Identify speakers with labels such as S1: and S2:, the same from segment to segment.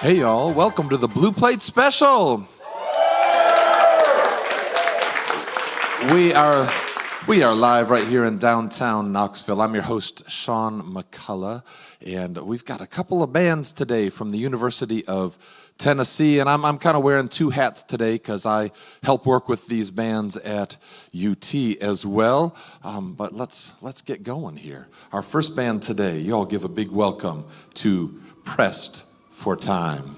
S1: Hey y'all, welcome to the Blue Plate Special. We are live right here in downtown Knoxville. I'm your host, Sean McCullough, and we've got a couple of bands today from the University of Tennessee, and I'm kind of wearing two hats today because I help work with these bands at UT as well. But let's get going here. Our first band today, you all give a big welcome to Pressed for Time.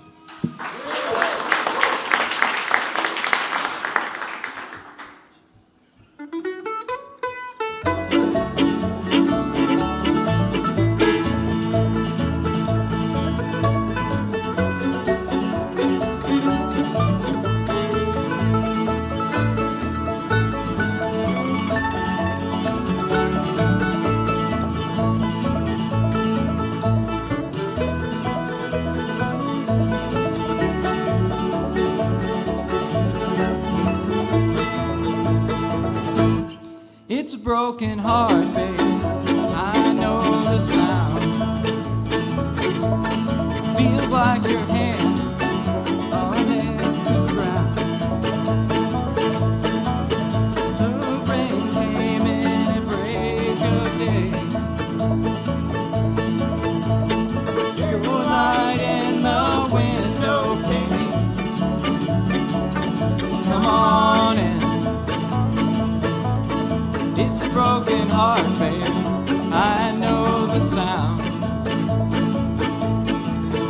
S2: It's a broken heart, babe. I know the sound. Feels like your hand on it to the ground. The rain came in at break of day. Your light in the window pane. So come on in. It's a broken heart, babe. I know the sound.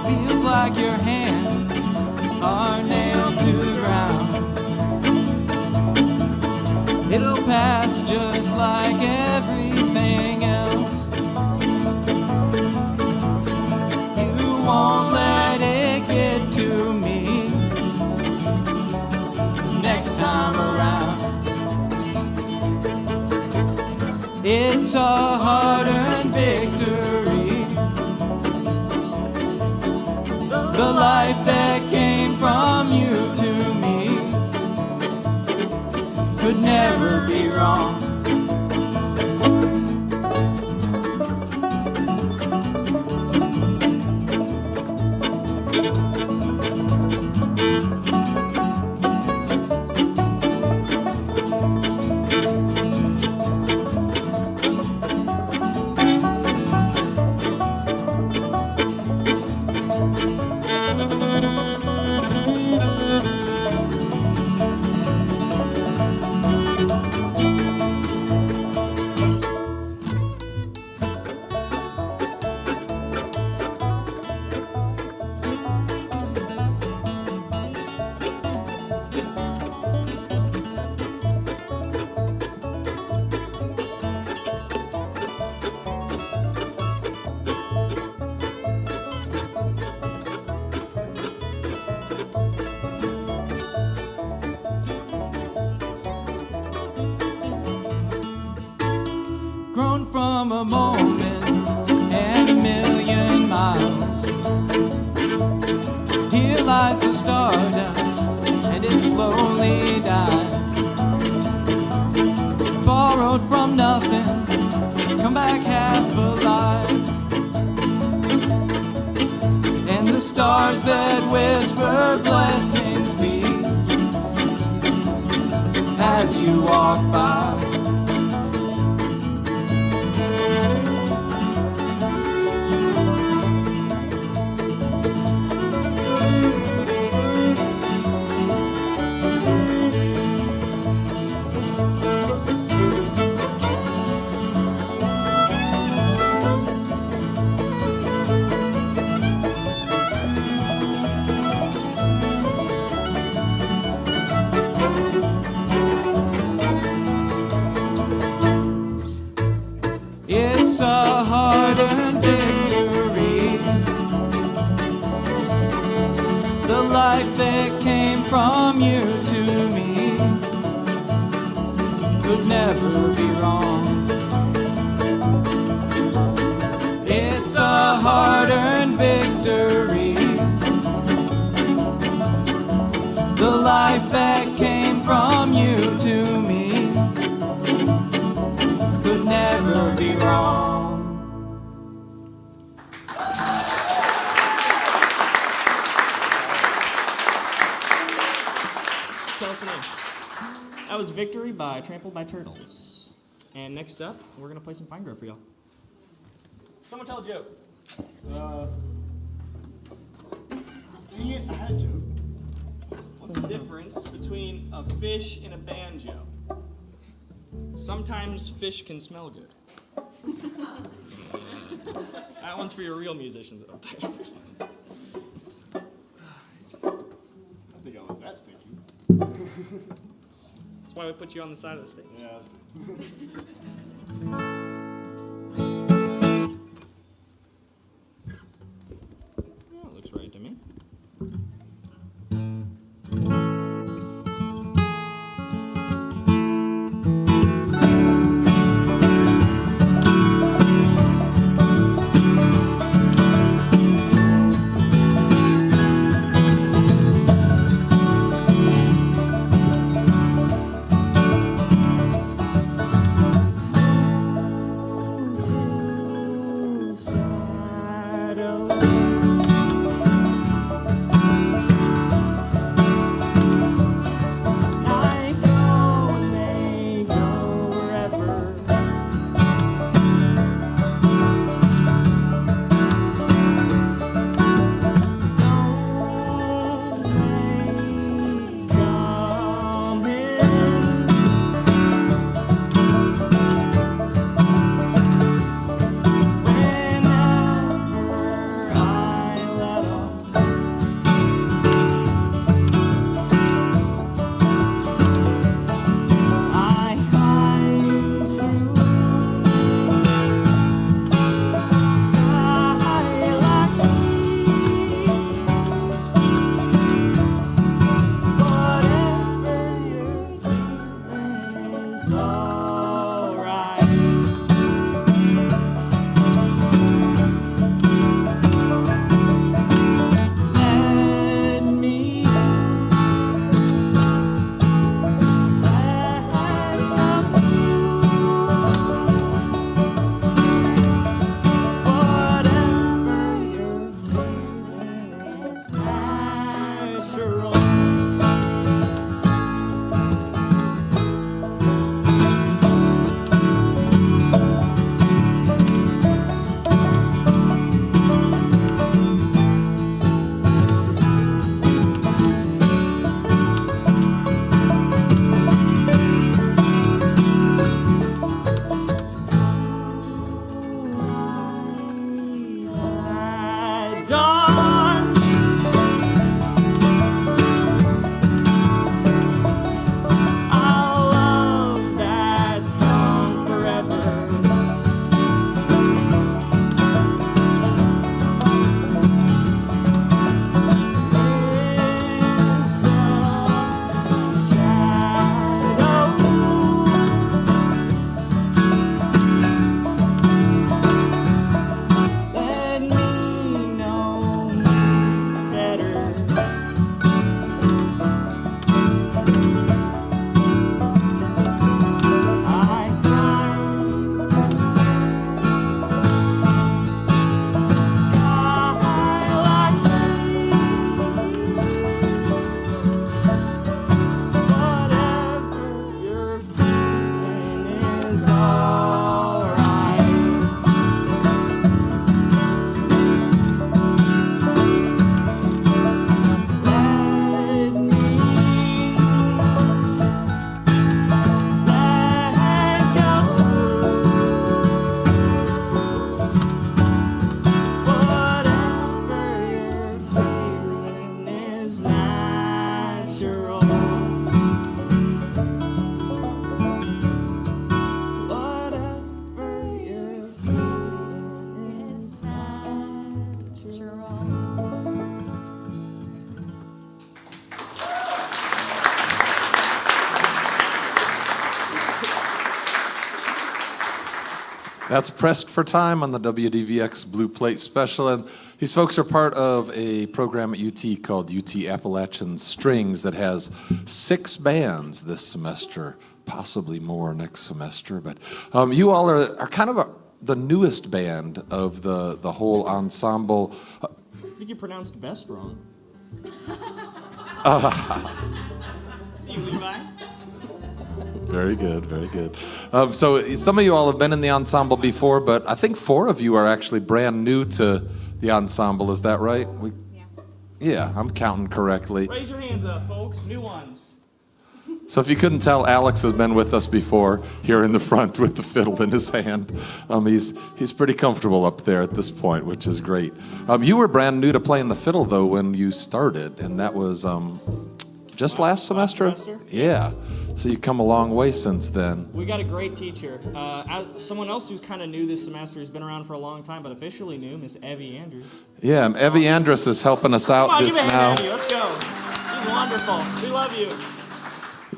S2: Feels like your hands are nailed to the ground. It'll pass just like everything else. You won't let it get to me the next time around. It's a hard-earned victory. The life that came from you to me could never be wrong. Grown from a moment and a million miles. Here lies the stardust and it slowly dies. Borrowed from nothing, come back half alive. And the stars that whisper blessings be as you walk by. It's a hard-earned victory. The life that came from you to me could never be wrong. It's a hard-earned victory. The life that came from you to me could never be wrong. by Trampled by Turtles. And next up, we're going to play some Pine Grove for y'all. Someone tell a joke.
S3: Dang it, I had a joke.
S2: What's the difference between a fish and a banjo? Sometimes fish can smell good. That one's for your real musicians out there.
S3: I think I was that stinky.
S2: That's why we put you on the side of the stage.
S3: Yeah, that's
S2: Yeah, looks right to me.
S1: That's Pressed for Time on the WDVX Blue Plate Special. And these folks are part of a program at UT called UT Appalachian Strings that has 6 bands this semester, possibly more next semester. But you all are kind of the newest band of the whole ensemble.
S2: I think you pronounced best wrong. See you, Levi.
S1: Very good, very good. So some of you all have been in the ensemble before, but I think 4 of you are actually brand new to the ensemble. Is that right? Yeah, I'm counting correctly.
S2: Raise your hands up, folks. New ones.
S1: So if you couldn't tell, Alex has been with us before here in the front with the fiddle in his hand. He's pretty comfortable up there at this point, which is great. You were brand new to playing the fiddle, though, when you started, and that was just last semester? Yeah. So you've come a long way since then.
S4: We got a great teacher. Someone else who's kind of new this semester, who's been around for a long time, but officially new, Miss Evie Andrews.
S1: Yeah, and Evie Andrus is helping us out
S4: Come on,
S1: just
S4: give a
S1: now.
S4: hand, Evie. Let's go. She's wonderful. We love you.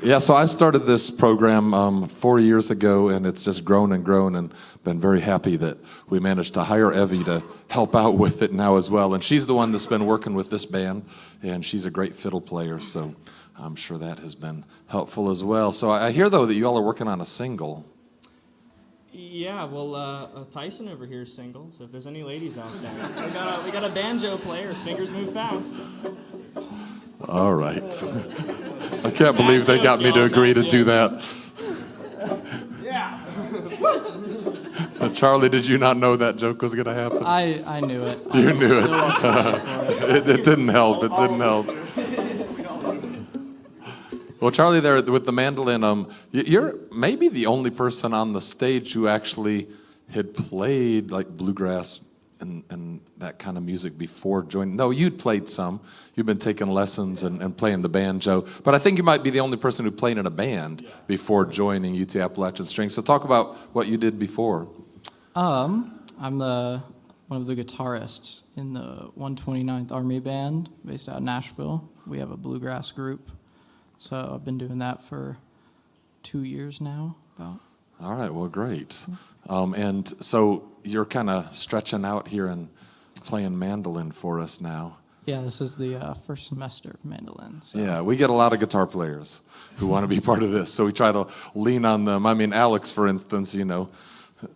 S1: Yeah, so I started this program 4 years ago, and it's just grown and grown, and been very happy that we managed to hire Evie to help out with it now as well. And she's the one that's been working with this band, and she's a great fiddle player, so I'm sure that has been helpful as well. So I hear, though, that you all are working on a single.
S4: Yeah, well, Tyson over here is single, so if there's any ladies out there. We got a banjo player. His fingers move fast.
S1: All right. I can't believe they got me to agree to do that.
S3: Yeah.
S1: Charlie, did you not know that joke was going to happen?
S2: I knew it.
S1: You knew
S2: Still
S1: it.
S2: wasn't ready for it.
S1: It didn't help. It didn't help. Well, Charlie, there with the mandolin, you're maybe the only person on the stage who actually had played like bluegrass and that kind of music before joining. No, you'd played some. You've been taking lessons and playing the banjo. But I think you might be the only person who played in a band before joining UT Appalachian Strings. So talk about what you did before.
S2: I'm one of the guitarists in the 129th Army Band based out of Nashville. We have a bluegrass group. So I've been doing that for 2 years now, about.
S1: All right, well, great. And so you're kind of stretching out here and playing mandolin for us now.
S2: Yeah, this is the first semester of mandolin. So.
S1: Yeah, we get a lot of guitar players who want to be part of this, so we try to lean on them. I mean, Alex, for instance, you know.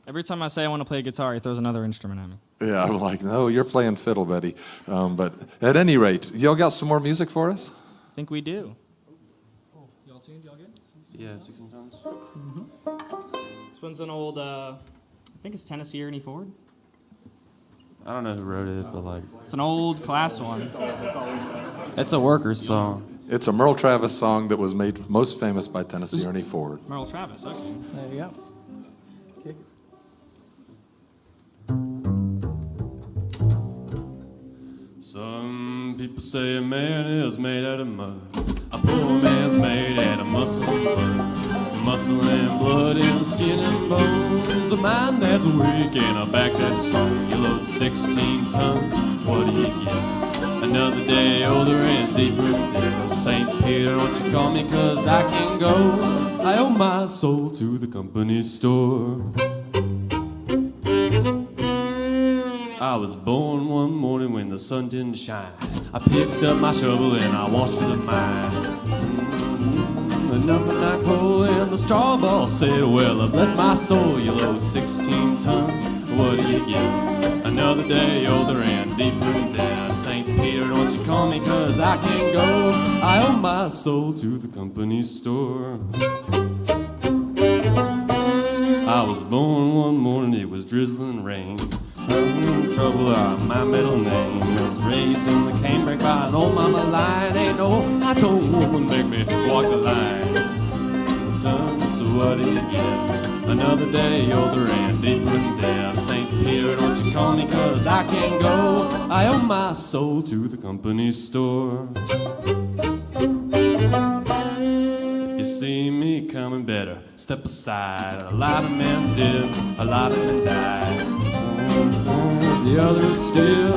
S4: Every time I say I want to play guitar, he throws another instrument at me.
S1: Yeah, I'm like, no, you're playing fiddle, Betty. But at any rate, y'all got some more music for us?
S4: I think we do.
S2: Y'all tuned? Y'all good?
S5: Yeah, 16 tons.
S4: This one's an old, I think it's Tennessee Ernie Ford.
S5: I don't know who wrote it, but like,
S4: It's an old class one.
S5: it's a worker's song.
S1: It's a Merle Travis song that was made most famous by Tennessee Ernie Ford.
S4: Merle Travis, okay.
S2: There you go. Kick.
S5: Some people say a man is made out of mud. A poor man's made out of muscle and blood. Muscle and blood and skin and bones. A mind that's weak and a back that's strong. You load 16 tons, what do you get? Another day older and deeper in debt. St. Peter, won't you call me, 'cause I can go. I owe my soul to the company store. I was born one morning when the sun didn't shine. I picked up my shovel and I washed the mine. Another night cold and the straw ball said, well, bless my soul, you load 16 tons, what do you get? Another day older and deeper in debt. St. Peter, don't you call me, 'cause I can't go. I owe my soul to the company store. I was born one morning, it was drizzling rain. Trouble, my middle name. Was raised in the canebrake by an old mama lion. Ain't no I-told woman make me walk the line. Son, so what do you get? Another day older and deeper in debt. St. Peter, don't you call me, 'cause I can't go. I owe my soul to the company store. If you see me coming, better step aside. A lot of men did, a lot of men died. The others still,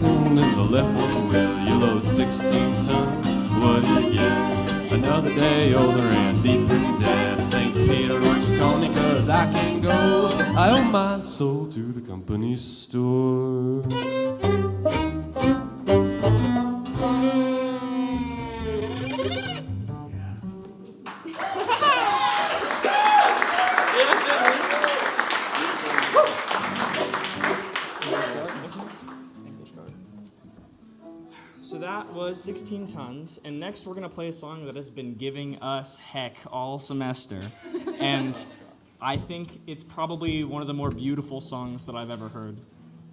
S5: and the left one will. You load 16 tons, what do you get? Another day older and deeper in debt. St. Peter, don't you call me, 'cause I can't go. I owe my soul to the company store.
S4: So that was 16 Tons, and next we're going to play a song that has been giving us heck all semester. And I think it's probably one of the more beautiful songs that I've ever heard.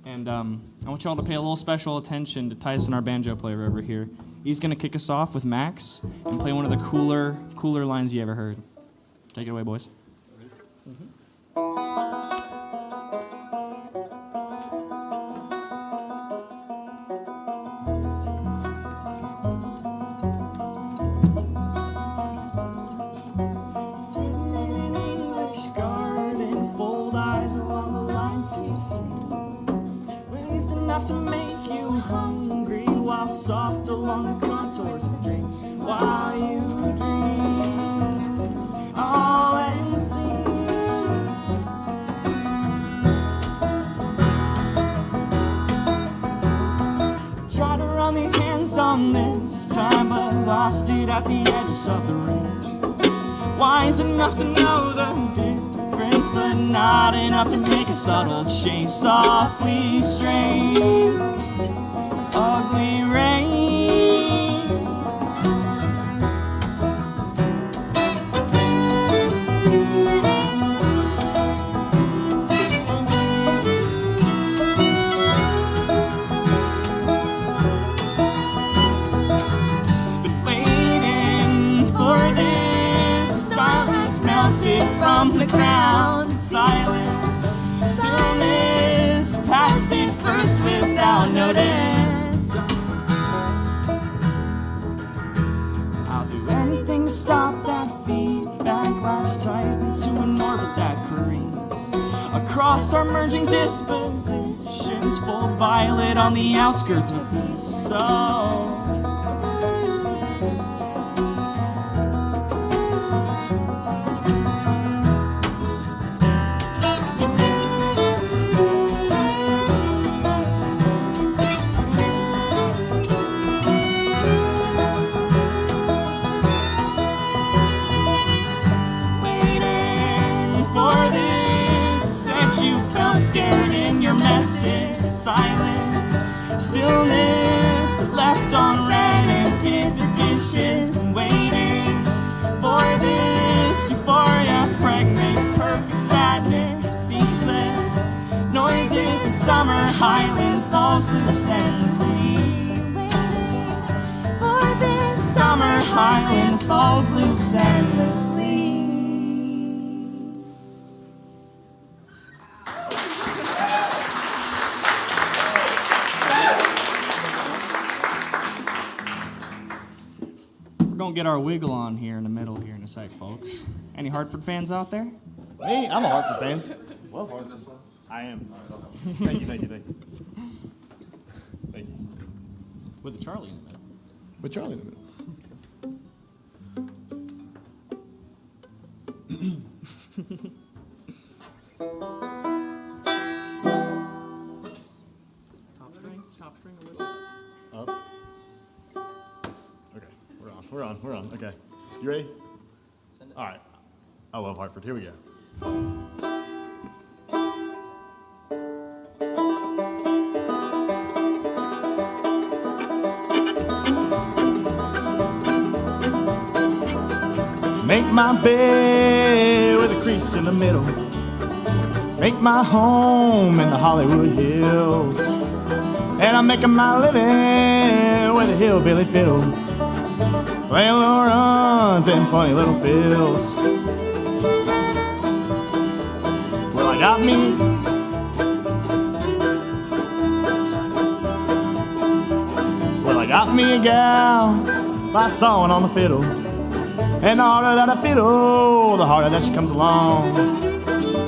S4: And I want y'all to pay a little special attention to Tyson, our banjo player over here. He's going to kick us off with Max and play one of the cooler lines you ever heard. Take it away, boys.
S6: Sitting in an English garden, fold eyes along the lines you see. Raised enough to make you hungry, while soft along the contours of dream. While you dream, all and see. Tried to run these hands down this time, but lost it at the edges of the range. Wise enough to know the difference, but not enough to make a subtle change. Softly strange, ugly rain. Been waiting for this, silence melted from the ground. Silence, stillness, passed it first without notice. I'll do anything to stop that feedback, latch tightly to an orbit that careens across our merging dispositions, full violet on the outskirts of a piece. So scared in your message, silent stillness left on red and did the dishes. Been waiting for this euphoria, pregnant perfect sadness, ceaseless noises in summer highland falls loose endlessly. Waiting for this summer highland falls loose endlessly.
S4: We're gonna get our wiggle on here in the middle here in a sec, folks. Any Hartford fans out there?
S3: Me? I'm a Hartford fan. Well, I am. Thank you. Thank you.
S4: With a Charlie in the middle.
S3: With Charlie in the middle.
S4: Top string a little.
S3: Up. Okay, we're on. Okay, you ready? All right. I love Hartford. Here we go. Make my bed with a crease in the middle. Make my home in the Hollywood Hills. And I'm making my living with a hillbilly fiddle, playing little runs and funny little fills. Well, I got me a gal by sawing on the fiddle. And the harder that I fiddle, the harder that she comes along.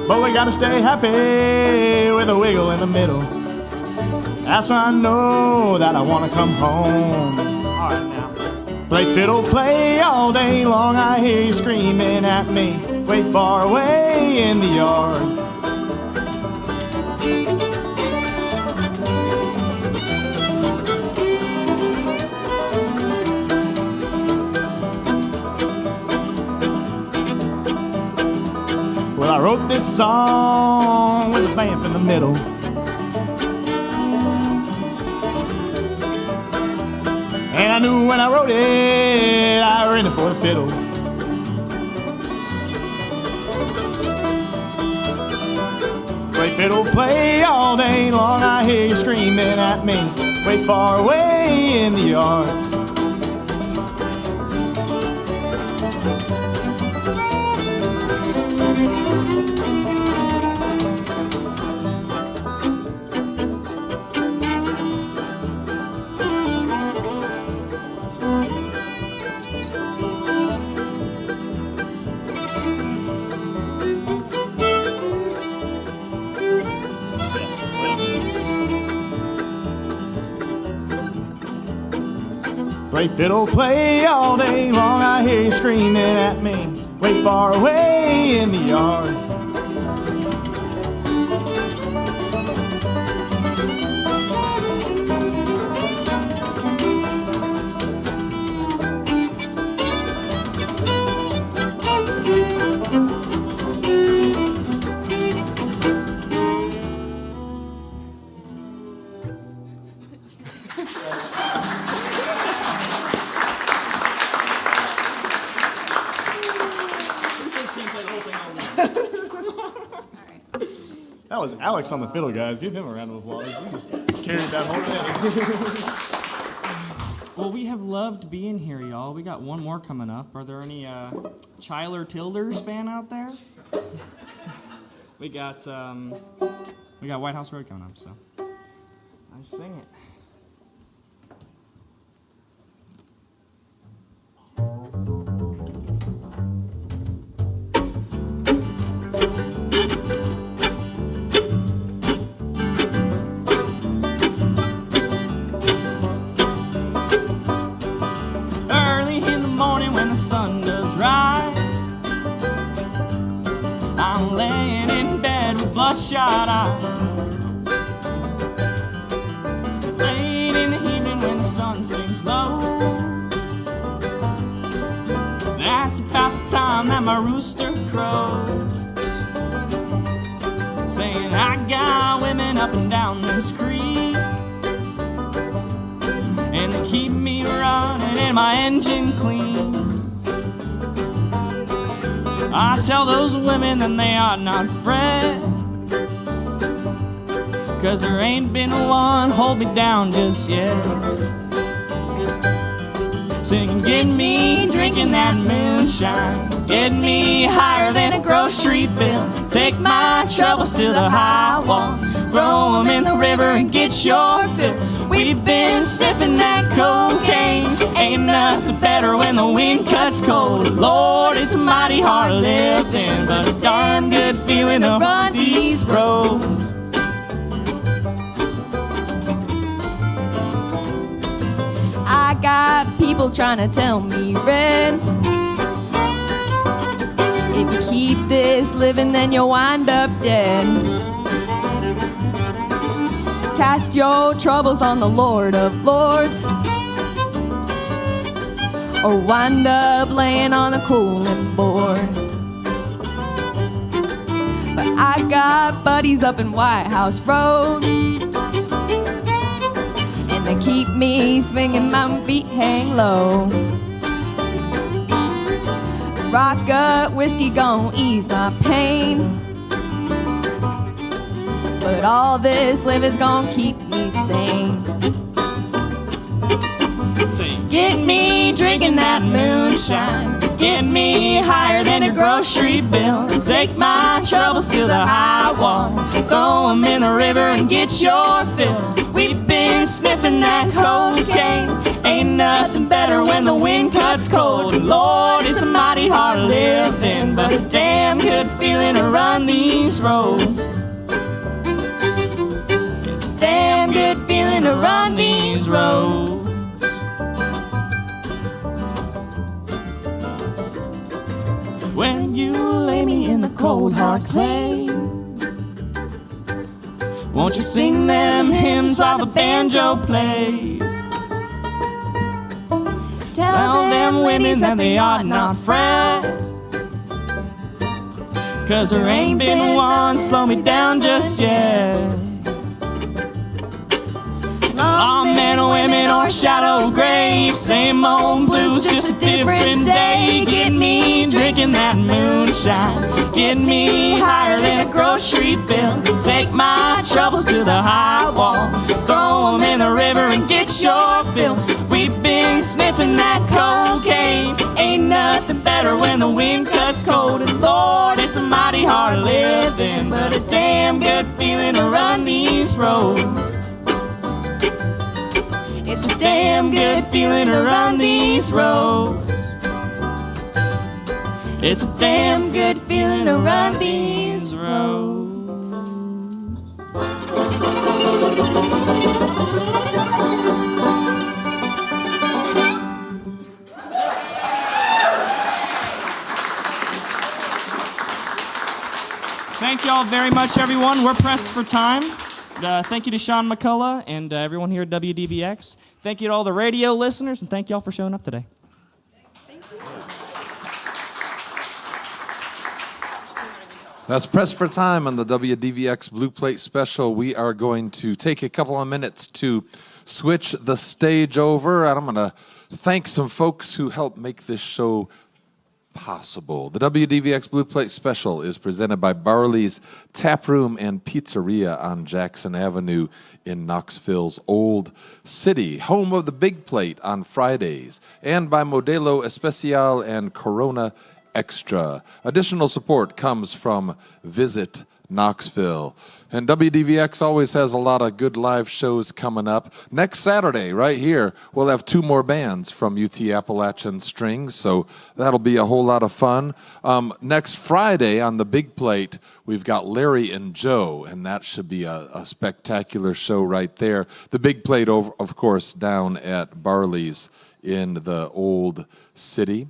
S3: But we gotta stay happy with a wiggle in the middle. That's when I know that I wanna come home. All right, now. Play fiddle, play all day long. I hear you screaming at me way far away in the yard. Well, I wrote this song with a vamp in the middle. And I knew when I wrote it, I were in it for the fiddle. Play fiddle, play all day long, I hear you screaming at me, way far away in the yard. Play fiddle, play all day long, I hear you screaming at me, way far away in the yard. That was Alex on the fiddle, guys. Give him a round of applause. He just carried that whole thing.
S4: Well, we have loved being here, y'all. We got one more coming up. Are there any Chyler Tilders fan out there? We got White House Road coming up, so I sing it. The sun does rise, I'm laying in bed with bloodshot eyes. Late in the evening when the sun sinks low, that's about the time that my rooster crows, saying I got women up and down this creek, and they keep me running and my engine clean. I tell those women that they ought not fret, 'cause there ain't been one hold me down just yet. Singing, get me drinking that moonshine, get me higher than a grocery bill, take my troubles to the high wall, throw them in the river and get your fill. We've been sniffing that cocaine, ain't nothing better when the wind cuts cold. Lord, it's mighty hard living, but a darn good feeling to run these roads.
S7: I got people trying to tell me, Red, if you keep this living, then you'll wind up dead. Cast your troubles on the Lord of Lords, or wind up laying on a cooling board. But I got buddies up in White House Road, and they keep me swinging, my feet hang low. Rock gut whiskey gon' ease my pain, but all this living's gonna keep me sane. Get me drinking that moonshine, get me higher than a grocery bill, take my troubles to the high wall, throw them in the river and get your fill. We've been sniffing that cocaine, ain't nothing better when the wind cuts cold. Lord, it's a mighty hard living, but a damn good feeling to run these roads. It's a damn good feeling to run these roads. When you lay me in the cold hard clay, won't you sing them hymns while the banjo plays? Tell them women that they ought not fret, 'cause there ain't been one slow me down just yet.
S6: All men or women or shadow grave. Same old blues, just a different day. Get me drinking that moonshine. Get me higher than a grocery bill. Take my troubles to the high wall. Throw them in the river and get your fill. We've been sniffing that cocaine. Ain't nothing better when the wind cuts cold. And Lord, it's a mighty hard living, but a damn good feeling to run these roads. It's a damn good feeling to run these roads. It's a damn good feeling to run these roads.
S4: Thank y'all very much, everyone. We're pressed for time. Thank you to Sean McCullough and everyone here at WDVX. Thank you to all the radio listeners, and thank y'all for showing up today.
S1: That's Press for Time on the WDVX Blue Plate Special. We are going to take a couple of minutes to switch the stage over, and I'm going to thank some folks who helped make this show possible. The WDVX Blue Plate Special is presented by Barley's Tap Room and Pizzeria on Jackson Avenue in Knoxville's Old City, home of the Big Plate on Fridays, and by Modelo Especial and Corona Extra. Additional support comes from Visit Knoxville. And WDVX always has a lot of good live shows coming up. Next Saturday, right here, we'll have 2 more bands from UT Appalachian Strings, so that'll be a whole lot of fun. Next Friday on the Big Plate, we've got Larry and Joe, and that should be a spectacular show right there. The Big Plate, of course, down at Barley's in the Old City.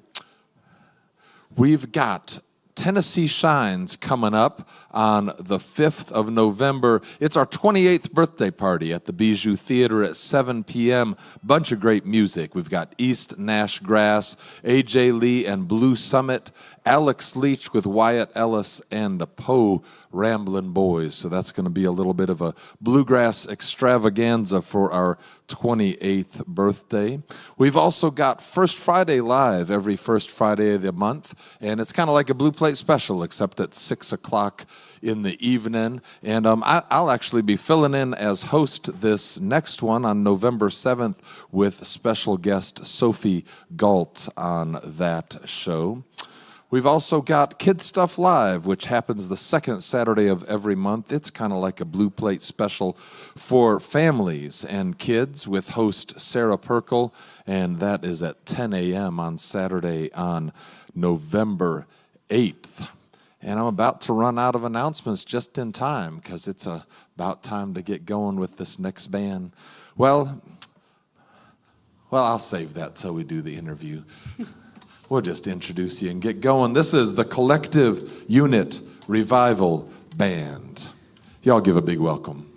S1: We've got Tennessee Shines coming up on the 5th of November. It's our 28th birthday party at the Bijou Theater at 7 p.m. Bunch of great music. We've got East Nash Grass, A.J. Lee and Blue Summit, Alex Leach with Wyatt Ellis, and the Poe Ramblin' Boys. So that's going to be a little bit of a bluegrass extravaganza for our 28th birthday. We've also got First Friday Live every first Friday of the month, and it's kind of like a Blue Plate Special, except at 6 o'clock in the evening. And I'll actually be filling in as host this next one on November 7th with special guest Sophie Galt on that show. We've also got Kid Stuff Live, which happens the second Saturday of every month. It's kind of like a Blue Plate Special for families and kids with host Sarah Perkel, and that is at 10 a.m. on Saturday on November 8th. And I'm about to run out of announcements just in time because it's about time to get going with this next band. Well, I'll save that till we do the interview. We'll just introduce you and get going. This is the Collective Unit Revival Band. Y'all give a big welcome.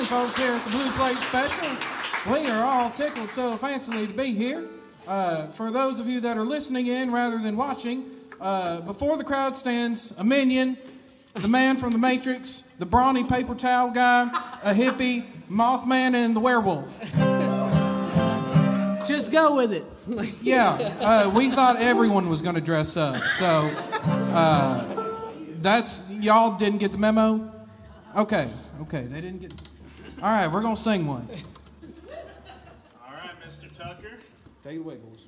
S8: folks here at the Blue Plate Special. We are all tickled so fancily to be here. For those of you that are listening in rather than watching, before the crowd stands a minion, the man from the Matrix, the brawny paper towel guy, a hippie, Mothman, and the werewolf.
S9: Just go with it.
S8: Yeah, we thought everyone was going to dress up, so y'all didn't get the memo? Okay, they didn't get. All right, we're going to sing one.
S3: All right, Mr. Tucker.
S8: Take it away, boys.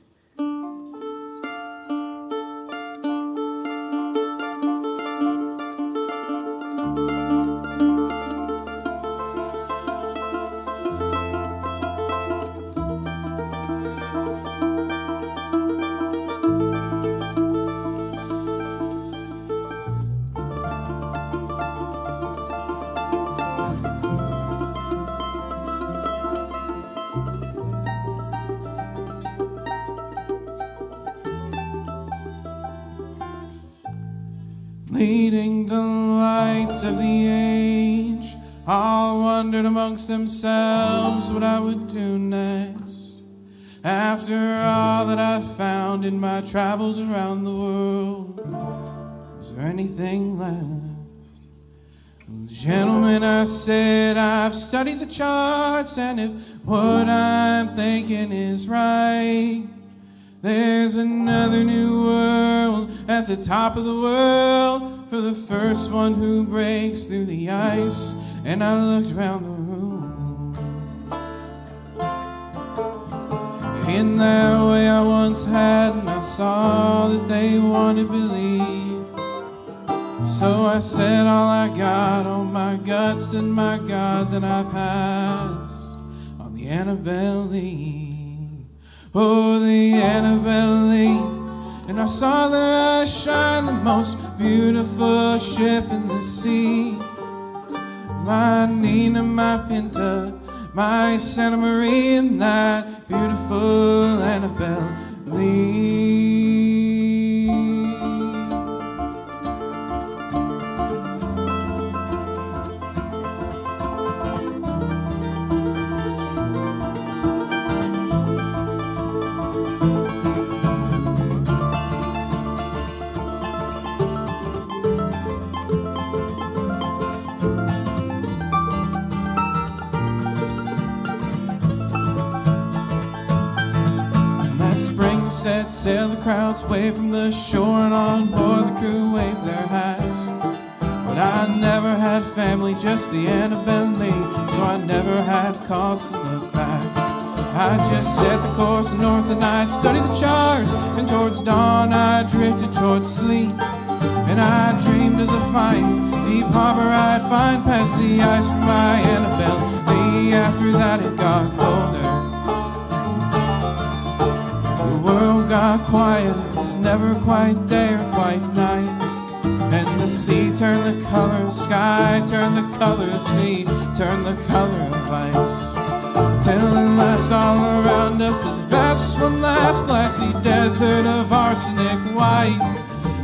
S8: Leading the lights of the age, all wondered amongst themselves what I would do next. After all that I found in my travels around the world, is there anything left? Well, gentlemen, I said, I've studied the charts, and if what I'm thinking is right, there's another new world at the top of the world for the first one who breaks through the ice. And I looked around the room. In that way I once had, and I saw that they wanted to believe. So I said all I got on my guts, and my God, that I passed on the Annabelle Lee. Oh, the Annabelle Lee. And I saw there shine the most beautiful ship in the sea. My Nina, my Pinta, my Santa Maria, and that beautiful Annabelle Lee. Set sail, the crowds wave from the shore, and on board the crew wave their hats. But I never had family, just the Annabelle Lee, so I never had cause to look back. I just set the course north and I'd study the charts, and towards dawn I drifted towards sleep. And I dreamed of the fight, deep harbor I'd find, past the ice from my Annabelle Lee. After that it got colder, the world got quiet, it was never quite day or quite night. And the sea turned the color of sky, turned the color of sea, turned the color of ice. Till at last all around us this vast one last glassy desert of arsenic white.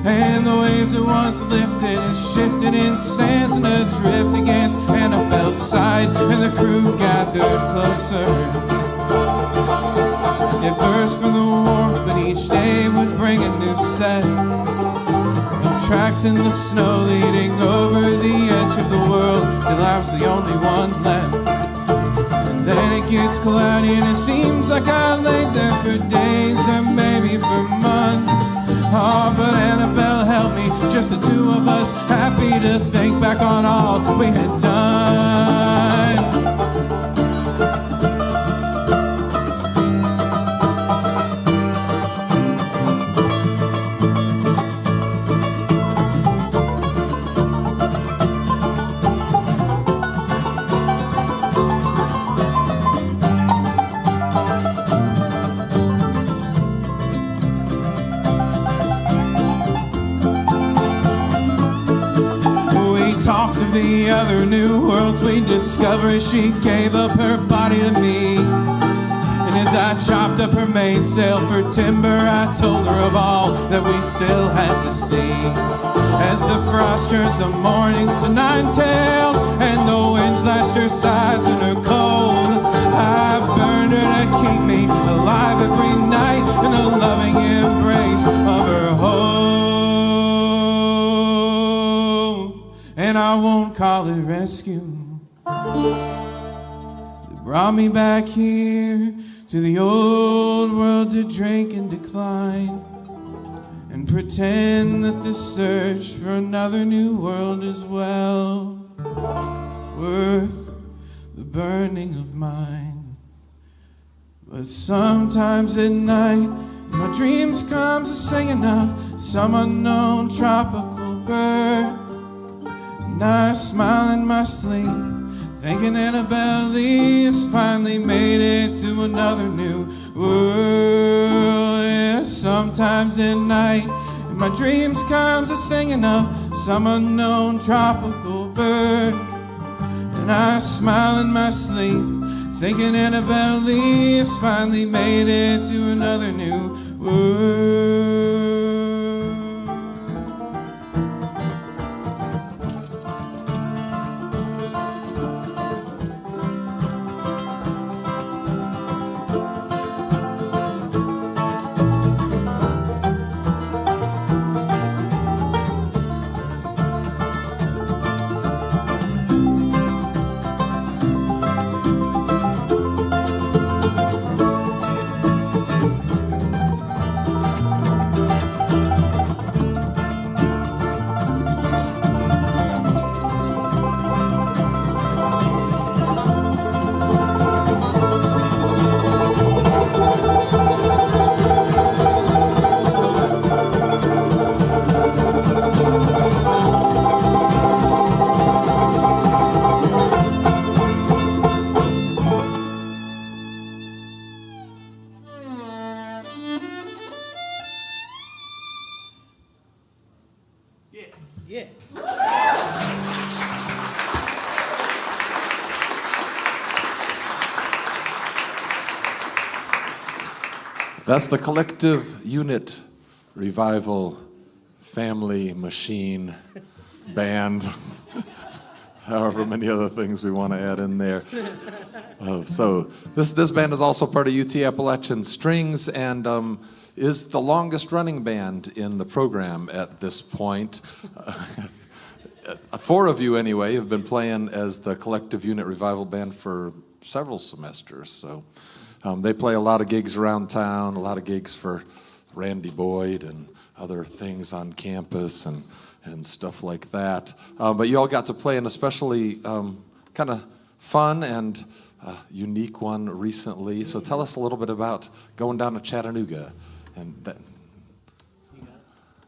S8: And the waves that once lifted and shifted in sands and adrift against Annabelle's side. And the crew gathered closer, they thirst for the warmth, but each day would bring a new set of tracks in the snow leading over the edge of the world, till I was the only one left. And then it gets cloudy and it seems like I laid there for days or maybe for months. Oh, but Annabelle helped me, just the two of us, happy to think back on all we had done. The other new worlds we discovered, she gave up her body to me. And as I chopped up her mainsail for timber, I told her of all that we still had to see. As the frost turns the mornings to nine tails, and the winds slashed her sides in her cold. I burned her to keep me alive every night in the loving embrace of her home. And I won't call it rescue. They brought me back here to the old world to drink and decline, and pretend that this search for another new world is well worth the burning of mine. But sometimes at night, my dreams come to singing of some unknown tropical bird, and I smile in my sleep, thinking Annabelle Lee has finally made it to another new world. Yeah, sometimes at night, my dreams come to singing of some unknown tropical bird, and I smile in my sleep, thinking Annabelle Lee has finally made it to another new world.
S1: That's the Collective Unit Revival Family Machine Band. However many other things we want to add in there. So this band is also part of UT Appalachian Strings and is the longest running band in the program at this point. 4 of you anyway have been playing as the Collective Unit Revival Band for several semesters. So they play a lot of gigs around town, a lot of gigs for Randy Boyd and other things on campus and stuff like that. But you all got to play an especially kind of fun and unique one recently. So tell us a little bit about going down to Chattanooga.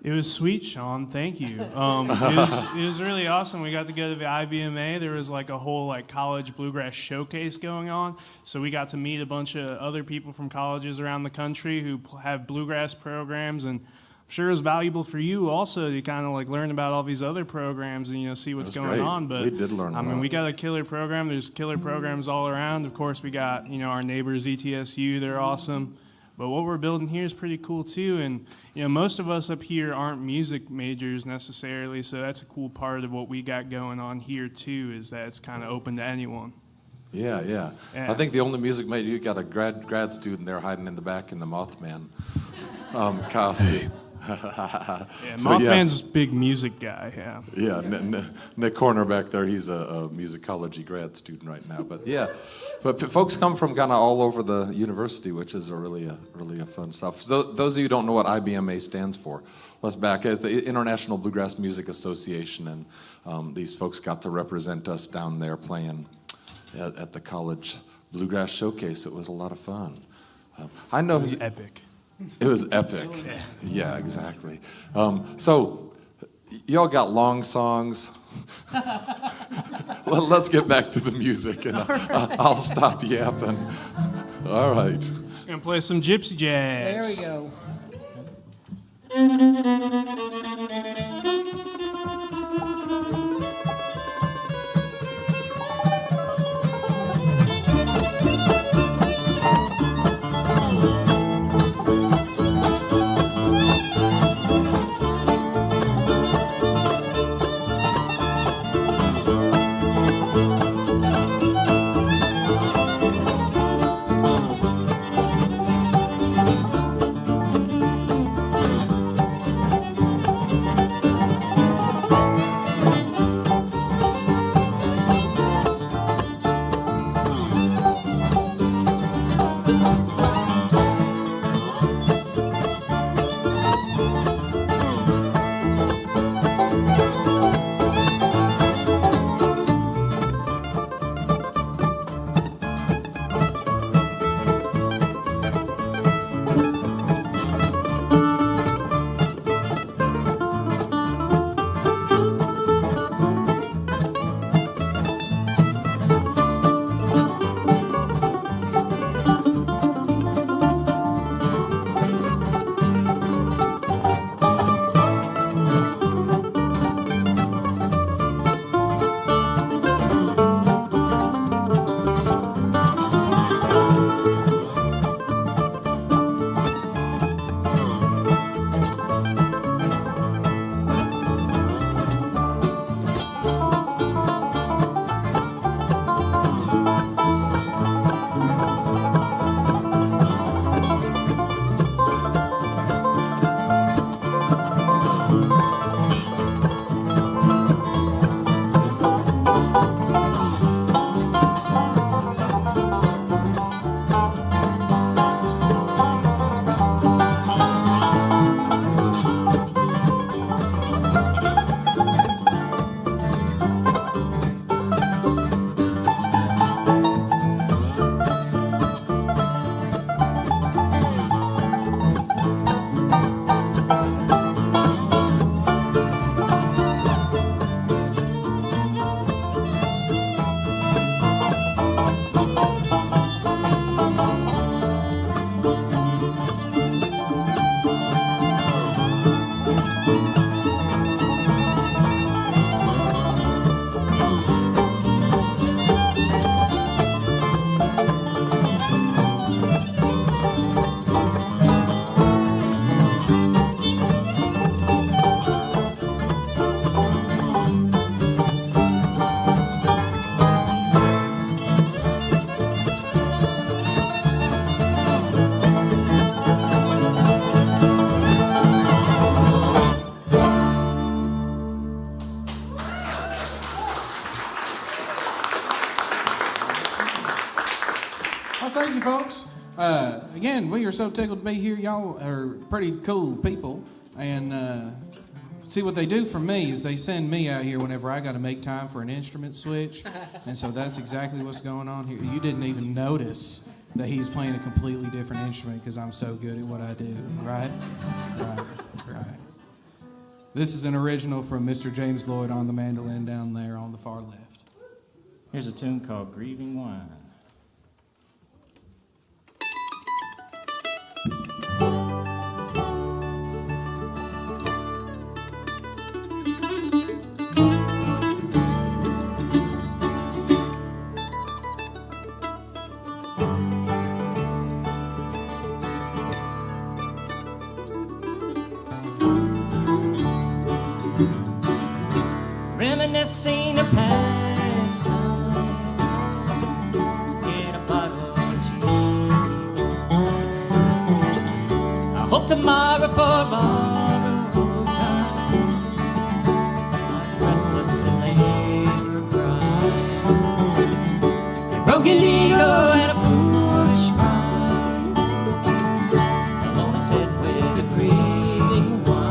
S8: It was sweet, Sean. Thank you. It was really awesome. We got to go to the IBMA. There was like a whole college bluegrass showcase going on. So we got to meet a bunch of other people from colleges around the country who have bluegrass programs, and I'm sure it was valuable for you also to kind of learn about all these other programs and see what's going on. But
S1: we did learn a lot.
S8: We got a killer program. There's killer programs all around. Of course, we got our neighbors ETSU. They're awesome. But what we're building here is pretty cool too, and most of us up here aren't music majors necessarily, so that's a cool part of what we got going on here too, is that it's kind of open to anyone.
S1: Yeah. I think the only music major, you got a grad student there hiding in the back in the Mothman costume.
S8: Mothman's a big music guy,
S1: Yeah, Nick Corner back there, he's a musicology grad student right now. But folks come from kind of all over the university, which is really a fun stuff. So those of you who don't know what IBMA stands for, let's back. It's the International Bluegrass Music Association, and these folks got to represent us down there playing at the college bluegrass showcase. It was a lot of fun. I know
S8: it was epic.
S1: It was epic. Yeah, exactly. So, y'all got long songs. Let's get back to the music, and I'll stop yapping. All right.
S8: We're gonna play some gypsy jazz.
S9: There we go.
S8: folks. Again, we are so tickled to be here. Y'all are pretty cool people. And see, what they do for me is they send me out here whenever I got to make time for an instrument switch. And so that's exactly what's going on here. You didn't even notice that he's playing a completely different instrument because I'm so good at what I do, right? Right. This is an original from Mr. James Lloyd on the mandolin down there on the far left.
S6: Here's a tune called Grieving Wine. Reminiscing of past times in a bottle of gin. I hope tomorrow for borrowed time, I'm restless and labor crying, a broken ego and a foolish pride. Alone I sit with a grieving wine.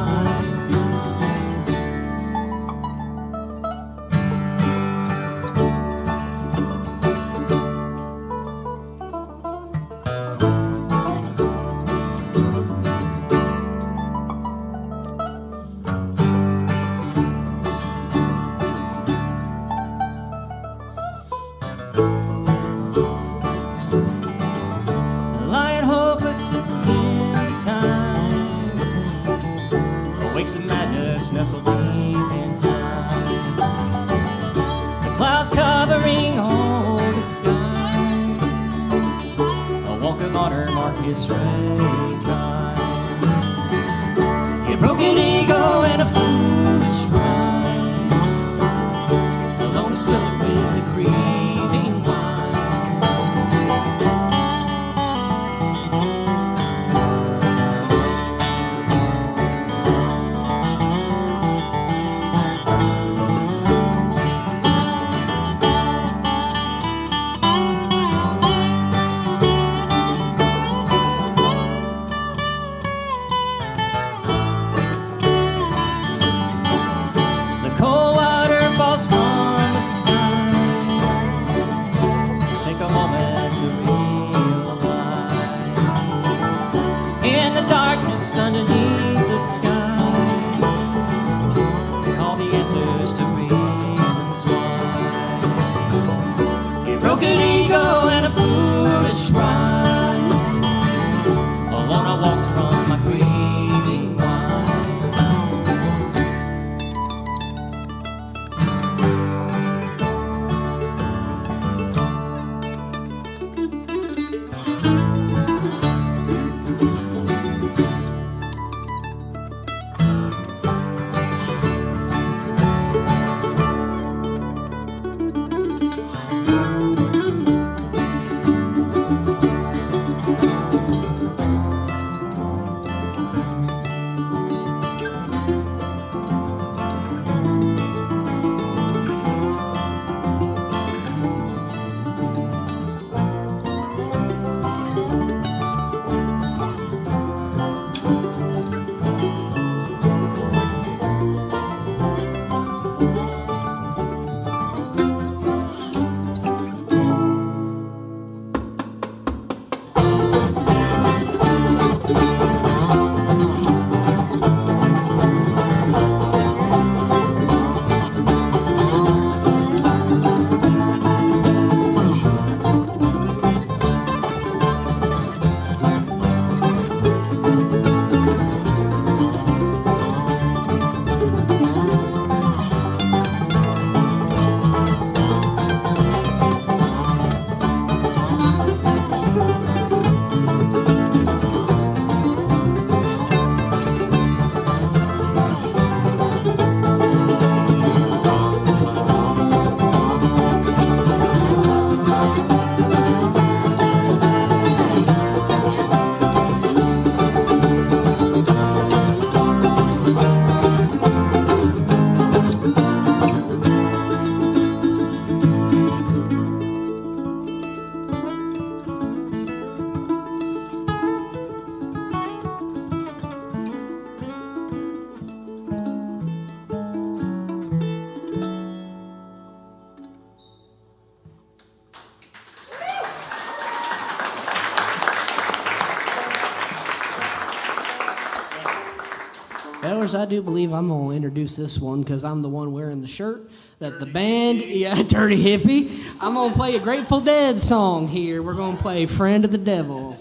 S9: course, I do believe I'm going to introduce this one because I'm the one wearing the shirt that the band, Dirty Hippie. I'm going to play a Grateful Dead song here. We're going to play Friend of the Devil.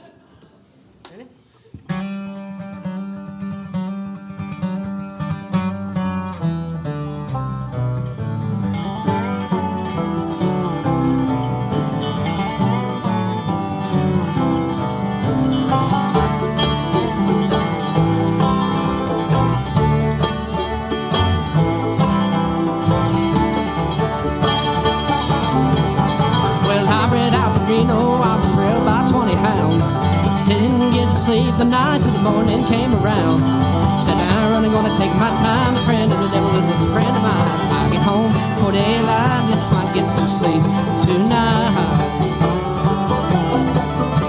S9: Sleep the night till the morning came around. Said I'm running, gonna take my time. The friend of the devil is a friend of mine. If I get home for daylight, this might get some sleep tonight.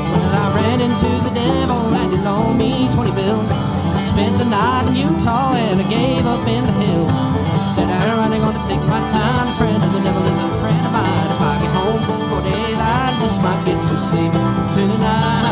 S9: Well, I ran into the devil and he loaned me 20 bills. Spent the night in Utah and I gave up in the hills. Said I'm running, gonna take my time. The friend of the devil is a friend of mine. If I get home for daylight, this might get some sleep tonight.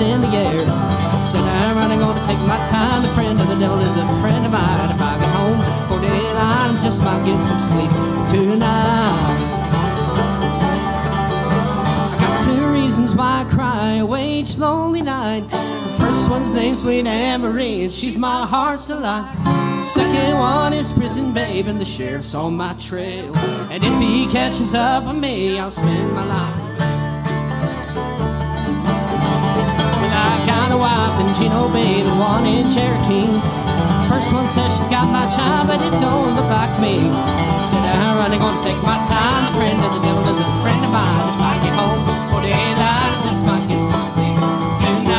S9: In the air. Said I'm running, gonna take my time. The friend of the devil is a friend of mine. If I get home for daylight, I just might get some sleep tonight. I got two reasons why I cry away each lonely night. The first one's named Sweet Anne-Marie, and she's my heart's delight. Second one is Prison Babe, and the sheriff's on my trail. And if he catches up with me, I'll spend my life. A wife and Gino babe and one in Cherokee. First one says she's got my child, but it don't look like me. Said I'm running, gonna take my time. The friend of the devil is a friend of mine. If I get home for daylight, this might get some sleep tonight.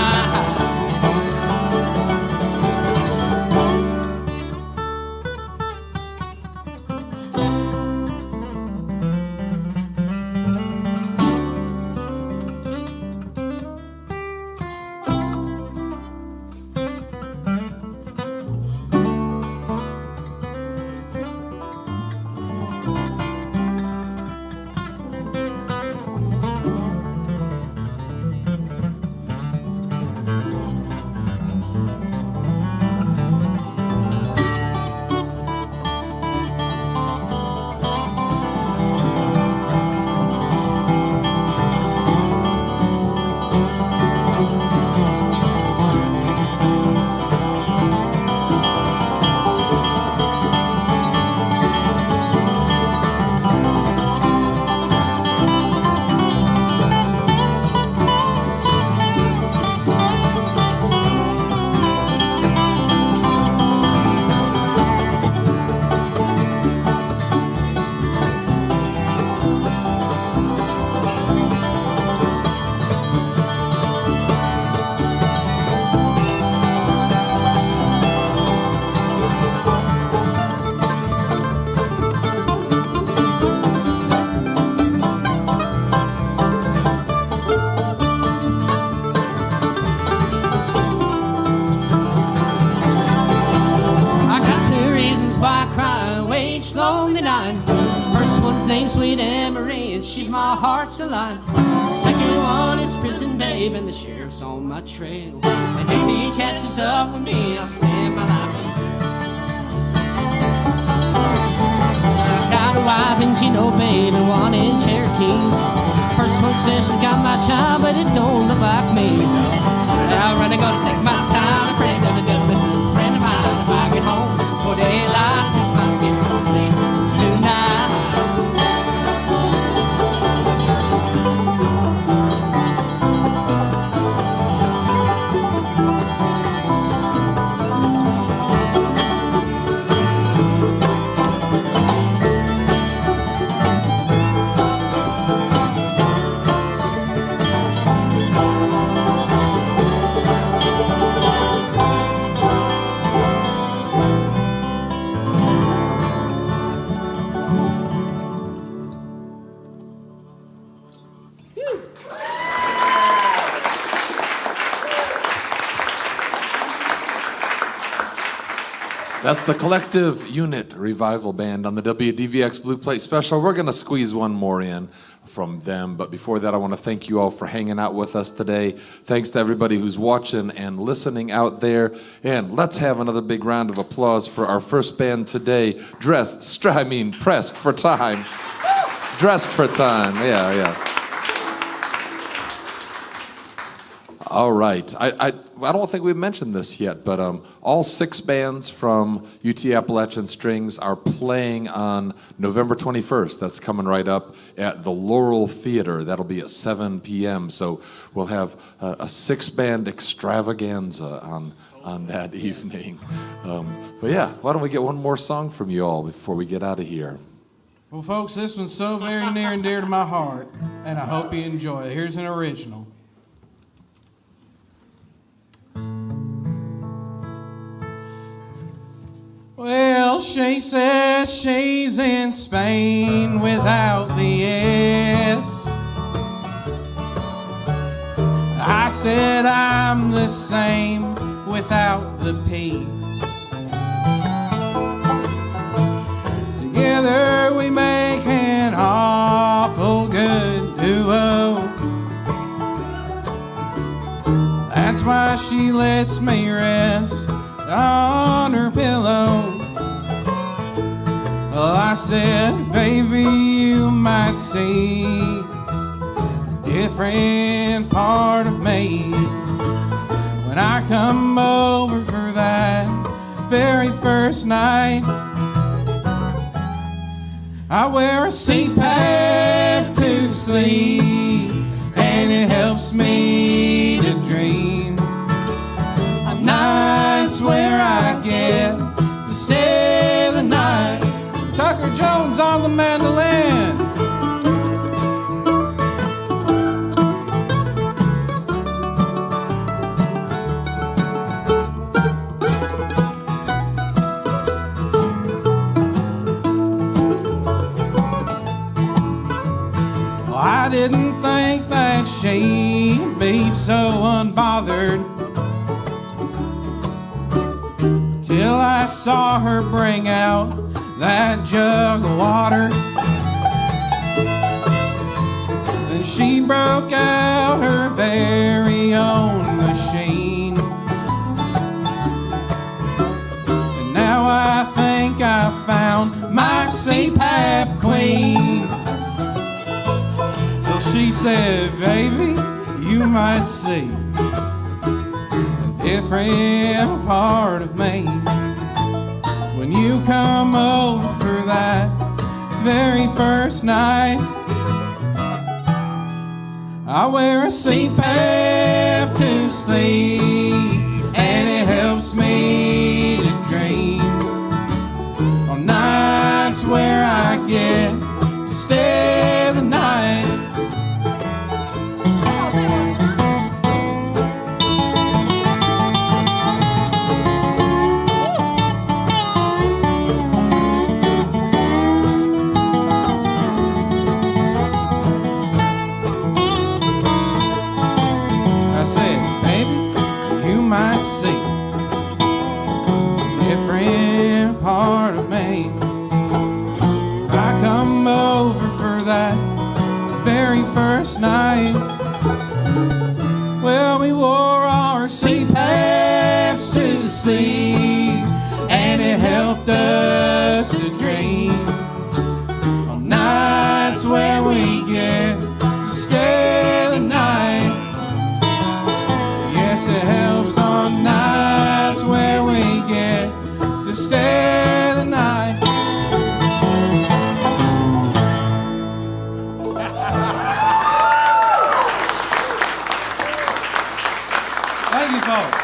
S9: Name's Sweet Anne-Marie, and she's my heart's delight. Second one is Prison Babe, and the sheriff's on my trail. And if he catches up with me, I'll spend my life in jail. I've got a wife in Gino babe and one in Cherokee. First one says she's got my child, but it don't look like me. So I'm running, gonna take my time. The friend of the devil is a friend of mine. If I get home for daylight, just might get some sleep tonight.
S1: That's the Collective Unit Revival Band on the WDVX Blue Plate Special. We're going to squeeze one more in from them, but before that, I want to thank you all for hanging out with us today. Thanks to everybody who's watching and listening out there, and let's have another big round of applause for our first band today, pressed for time. Dressed for time, yeah. All right. I don't think we've mentioned this yet, but all 6 bands from UT Appalachian Strings are playing on November 21st. That's coming right up at the Laurel Theater. That'll be at 7 p.m. So we'll have a 6-band extravaganza on that evening. But yeah, why don't we get one more song from you all before we get out of here?
S8: Well, folks, this one's so very near and dear to my heart, and I hope you enjoy it. Here's an original. Well, she says she's in Spain without the S. I said I'm the same without the P. Together we make an awful good duo. That's why she lets me rest on her pillow. Well, I said, baby, you might see a different part of me when I come over for that very first night. I wear a CPAP to sleep, and it helps me to dream of nights where I get to stay the night. Tucker Jones on the mandolin. Well, I didn't think that she'd be so unbothered till I saw her bring out that jug of water. Then she broke out her very own machine, and now I think I found my CPAP queen. Well, she said, baby, you might see a different part of me when you come over for that very first night. I wear a CPAP to sleep, and it helps me to dream on nights where I get to stay the night. Might see a different part of me. I come over for that very first night. Well, we wore our CPAPs to sleep, and it helped us to dream on nights where we get to stay the night. Yes, it helps on nights where we get to stay the night. Thank you, folks.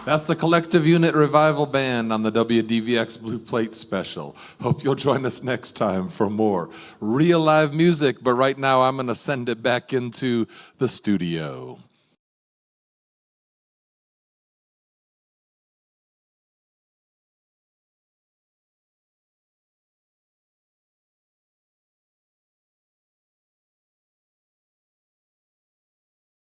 S1: That's the Collective Unit Revival Band on the WDVX Blue Plate Special. Hope you'll join us next time for more real live music, but right now I'm going to send it back into the studio.